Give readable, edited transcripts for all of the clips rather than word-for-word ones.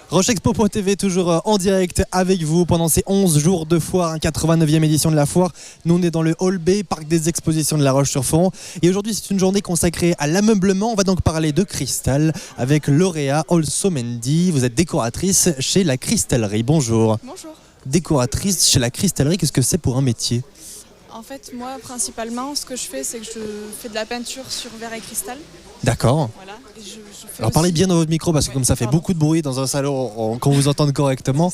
Rochexpo.tv toujours en direct avec vous pendant ces 11 jours de foire, 89e édition de la foire. Nous on est dans le Hall B, parc des expositions de La Roche-sur-Foron. Et aujourd'hui c'est une journée consacrée à l'ameublement. On va donc parler de cristal avec Lauréa Olsomendi. Vous êtes décoratrice chez La Cristallerie. Bonjour. Bonjour. Décoratrice chez La Cristallerie, qu'est-ce que c'est pour un métier ? En fait, moi, principalement, ce que je fais, c'est que je fais de la peinture sur verre et cristal. D'accord. Voilà. Et je fais Alors parlez bien dans votre micro parce que comme ça fait beaucoup de bruit dans un salon, qu'on vous entende correctement.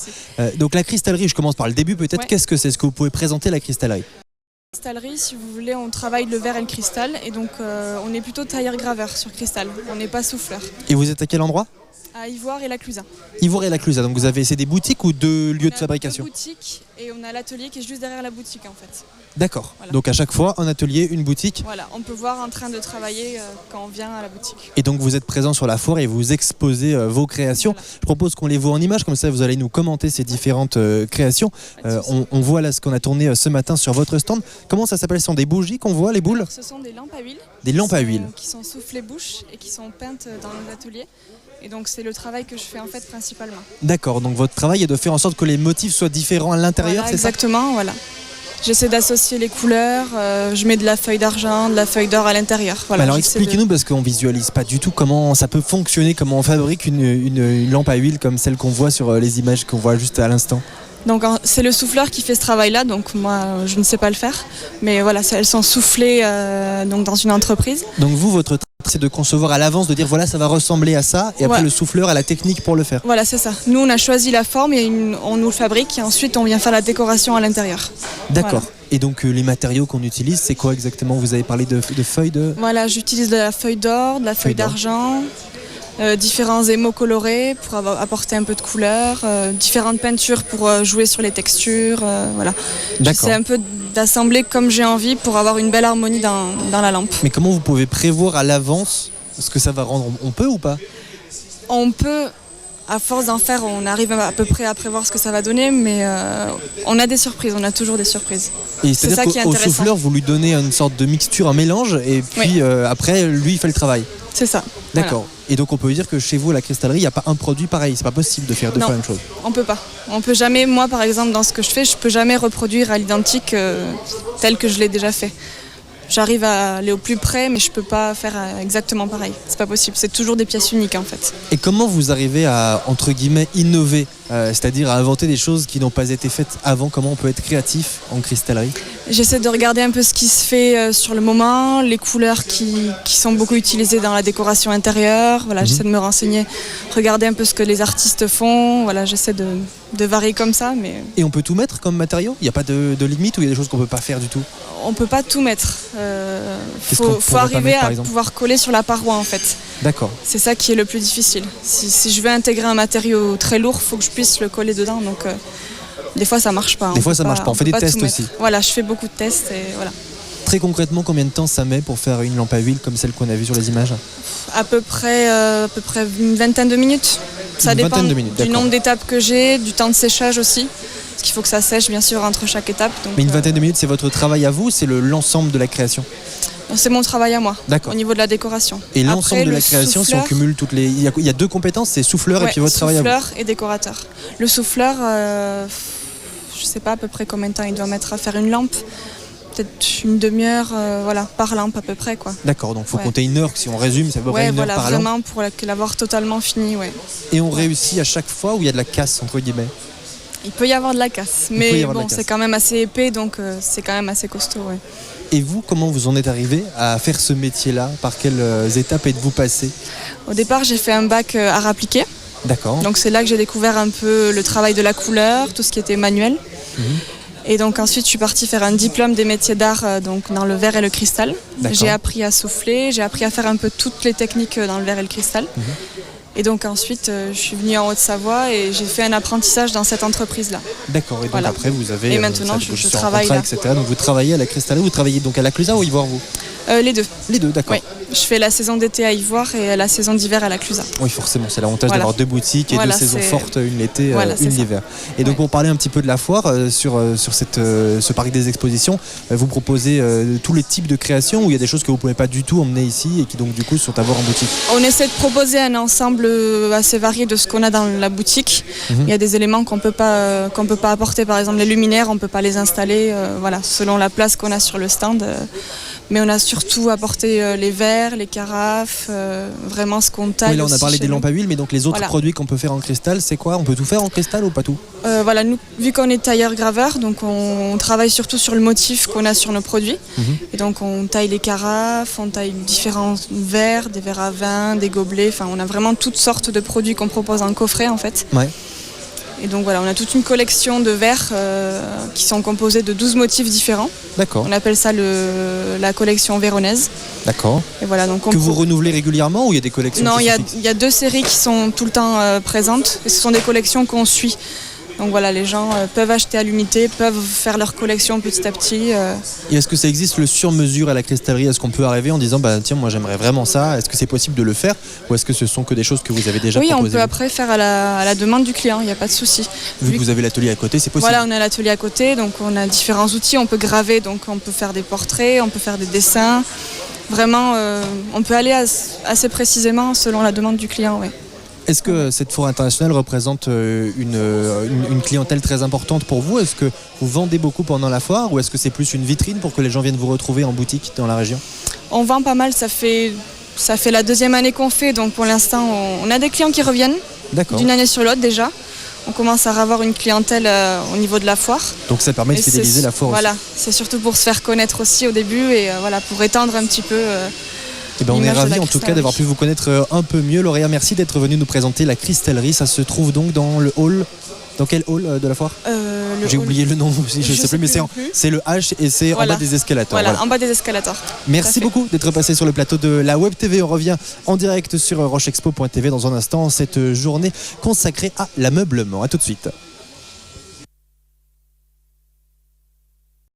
Donc la cristallerie, je commence par le début peut-être. Ouais. Qu'est-ce que c'est ? Est-ce que vous pouvez présenter la cristallerie ? La cristallerie, si vous voulez, on travaille le verre et le cristal. Et donc on est plutôt tailleur-graveur sur cristal. On n'est pas souffleur. Et vous êtes à quel endroit ? À Ivoire et la Clusaz. Ivoire et la Clusaz. Donc vous avez, c'est des boutiques ou deux lieux de fabrication ? On a deux boutiques et on a l'atelier qui est juste derrière la boutique en fait. D'accord. Voilà. Donc à chaque fois, un atelier, une boutique. Voilà, on peut voir en train de travailler quand on vient à la boutique. Et donc vous êtes présent sur la foire et vous exposez vos créations. Voilà. Je propose qu'on les voit en images, comme ça vous allez nous commenter ces différentes créations. On voit là ce qu'on a tourné ce matin sur votre stand. Comment ça s'appelle ? Ce sont des bougies qu'on voit, les boules ? Alors, ce sont des lampes à huile. Des lampes à huile. Qui sont soufflées bouche et qui sont peintes dans l'atelier. Et donc c'est le travail que je fais en fait principalement. D'accord, donc votre travail est de faire en sorte que les motifs soient différents à l'intérieur, voilà, c'est exactement, ça ? Exactement, voilà. J'essaie d'associer les couleurs, je mets de la feuille d'argent, de la feuille d'or à l'intérieur. Voilà, alors expliquez-nous parce qu'on visualise pas du tout comment ça peut fonctionner, comment on fabrique une lampe à huile comme celle qu'on voit sur les images qu'on voit juste à l'instant. Donc c'est le souffleur qui fait ce travail-là, donc moi je ne sais pas le faire. Mais voilà, elles sont soufflées donc dans une entreprise. Donc vous, votre travail c'est de concevoir à l'avance, de dire voilà ça va ressembler à ça, et après ouais. Le souffleur a la technique pour le faire. Voilà, c'est ça. Nous on a choisi la forme et on nous le fabrique et ensuite on vient faire la décoration à l'intérieur. D'accord. Voilà. Et donc les matériaux qu'on utilise, c'est quoi exactement ? Vous avez parlé de feuilles de... Voilà, j'utilise de la feuille d'or, de la feuille d'argent. Différents émaux colorés pour apporter un peu de couleur, différentes peintures pour jouer sur les textures, voilà. J'essaie un peu d'assembler comme j'ai envie pour avoir une belle harmonie dans la lampe. Mais comment vous pouvez prévoir à l'avance ce que ça va rendre ? On peut ou pas ? On peut, à force d'en faire, on arrive à peu près à prévoir ce que ça va donner, mais on a des surprises, on a toujours des surprises. Et c'est ça qui est intéressant. Au souffleur, vous lui donnez une sorte de mixture, un mélange, et puis oui. Après, lui, il fait le travail. C'est ça. D'accord. Voilà. Et donc on peut dire que chez vous, à la cristallerie, il n'y a pas un produit pareil. C'est pas possible de faire deux fois la même chose. On peut pas. On peut jamais. Moi, par exemple, dans ce que je fais, je peux jamais reproduire à l'identique tel que je l'ai déjà fait. J'arrive à aller au plus près, mais je peux pas faire exactement pareil. C'est pas possible. C'est toujours des pièces uniques en fait. Et comment vous arrivez à entre guillemets innover, c'est-à-dire à inventer des choses qui n'ont pas été faites avant ? Comment on peut être créatif en cristallerie ? J'essaie de regarder un peu ce qui se fait sur le moment, les couleurs qui sont beaucoup utilisées dans la décoration intérieure. Voilà, j'essaie de me renseigner, regarder un peu ce que les artistes font. Voilà, j'essaie de varier comme ça. Mais... Et on peut tout mettre comme matériau ? Il n'y a pas de limite ou il y a des choses qu'on ne peut pas faire du tout ? On peut pas tout mettre. Faut arriver à pouvoir coller sur la paroi en fait. D'accord. C'est ça qui est le plus difficile. Si je veux intégrer un matériau très lourd, il faut que je puisse le coller dedans. Donc des fois ça marche pas. Des fois ça marche pas. On fait des tests aussi. Voilà, je fais beaucoup de tests et voilà. Très concrètement, combien de temps ça met pour faire une lampe à huile comme celle qu'on a vue sur les images ? À peu près une vingtaine de minutes. Ça dépend du nombre d'étapes que j'ai, du temps de séchage aussi. Parce qu'il faut que ça sèche bien sûr entre chaque étape. Donc, mais une vingtaine de minutes, c'est votre travail à vous ou c'est l'ensemble de la création ? C'est mon travail à moi, d'accord. Au niveau de la décoration. Et l'ensemble de la création, si on cumule toutes les... Il y a deux compétences, c'est souffleur et puis votre travail à vous. Souffleur et décorateur. Le souffleur, je sais pas à peu près combien de temps il doit mettre à faire une lampe. Peut-être une demi-heure voilà, par lampe à peu près. Quoi. D'accord, donc il faut compter une heure, si on résume, c'est à peu près une heure par lampe. Vraiment pour l'avoir totalement fini. Ouais. Et on réussit à chaque fois où il y a de la casse, entre guillemets ? Il peut y avoir de la casse, mais bon, c'est quand même assez épais, donc c'est quand même assez costaud. Ouais. Et vous, comment vous en êtes arrivé à faire ce métier-là ? Par quelles étapes êtes-vous passé ? Au départ, j'ai fait un bac art appliqué. D'accord. Donc c'est là que j'ai découvert un peu le travail de la couleur, tout ce qui était manuel. Et donc ensuite, je suis partie faire un diplôme des métiers d'art donc dans le verre et le cristal. D'accord. J'ai appris à souffler, j'ai appris à faire un peu toutes les techniques dans le verre et le cristal. Et donc ensuite, je suis venue en Haute-Savoie et j'ai fait un apprentissage dans cette entreprise-là. D'accord, et donc après vous avez... Et maintenant, je travaille là. Etc. Donc vous travaillez à la Cristallerie, vous travaillez donc à la Clusaz ou Ivoire, vous ? Les deux. Les deux, d'accord. Oui. Je fais la saison d'été à Ivoire et la saison d'hiver à la Clusaz. Oui, forcément, c'est l'avantage d'avoir deux boutiques et deux saisons fortes, une l'été, une l'hiver. Et donc, pour parler un petit peu de la foire, sur ce parc des expositions, vous proposez tous les types de créations où il y a des choses que vous ne pouvez pas du tout emmener ici et qui donc du coup sont à voir en boutique. On essaie de proposer un ensemble assez varié de ce qu'on a dans la boutique. Il y a des éléments qu'on peut pas apporter, par exemple les luminaires, on ne peut pas les installer selon la place qu'on a sur le stand. Mais on a surtout apporté les verres, les carafes, vraiment ce qu'on taille. Oui, là on a parlé des lampes à huile, mais donc les autres produits qu'on peut faire en cristal, c'est quoi? On peut tout faire en cristal ou pas tout? Nous, vu qu'on est tailleur-graveur, donc on travaille surtout sur le motif qu'on a sur nos produits. Et donc on taille les carafes, on taille différents verres, des verres à vin, des gobelets. Enfin, on a vraiment toutes sortes de produits qu'on propose en coffret en fait. Ouais. Et donc on a toute une collection de verres qui sont composés de 12 motifs différents. D'accord. On appelle ça la collection véronaise. D'accord. Et voilà, donc que vous renouvelez régulièrement ou il y a des collections? Non, il y a 2 séries qui sont tout le temps présentes. Et ce sont des collections qu'on suit. Donc voilà, les gens peuvent acheter à l'unité, peuvent faire leur collection petit à petit. Et est-ce que ça existe le sur-mesure à la cristallerie? Est-ce qu'on peut arriver en disant tiens, moi j'aimerais vraiment ça? Est-ce que c'est possible de le faire? Ou est-ce que ce sont que des choses que vous avez déjà proposées? Oui, on peut après faire à la demande du client, il n'y a pas de souci. Vu que vous avez l'atelier à côté, c'est possible? Voilà, on a l'atelier à côté, donc on a différents outils. On peut graver, donc on peut faire des portraits, on peut faire des dessins. Vraiment, on peut aller assez précisément selon la demande du client, oui. Est-ce que cette foire internationale représente une clientèle très importante pour vous? Est-ce que vous vendez beaucoup pendant la foire ou est-ce que c'est plus une vitrine pour que les gens viennent vous retrouver en boutique dans la région? On vend pas mal, ça fait la 2e année qu'on fait, donc pour l'instant on a des clients qui reviennent d'une année sur l'autre déjà. On commence à avoir une clientèle au niveau de la foire. Donc ça permet de fidéliser la foire aussi. Voilà, c'est surtout pour se faire connaître aussi au début et pour étendre un petit peu... on est ravis en tout cas d'avoir pu vous connaître un peu mieux. Lauréat, merci d'être venu nous présenter la cristallerie. Ça se trouve donc dans le hall. Dans quel hall de la foire? J'ai oublié le nom aussi, je sais plus, mais c'est le H et c'est en bas des escalators. Voilà, en bas des escalators. Merci beaucoup d'être passé sur le plateau de la Web TV. On revient en direct sur rochexpo.tv dans un instant, cette journée consacrée à l'ameublement. A tout de suite.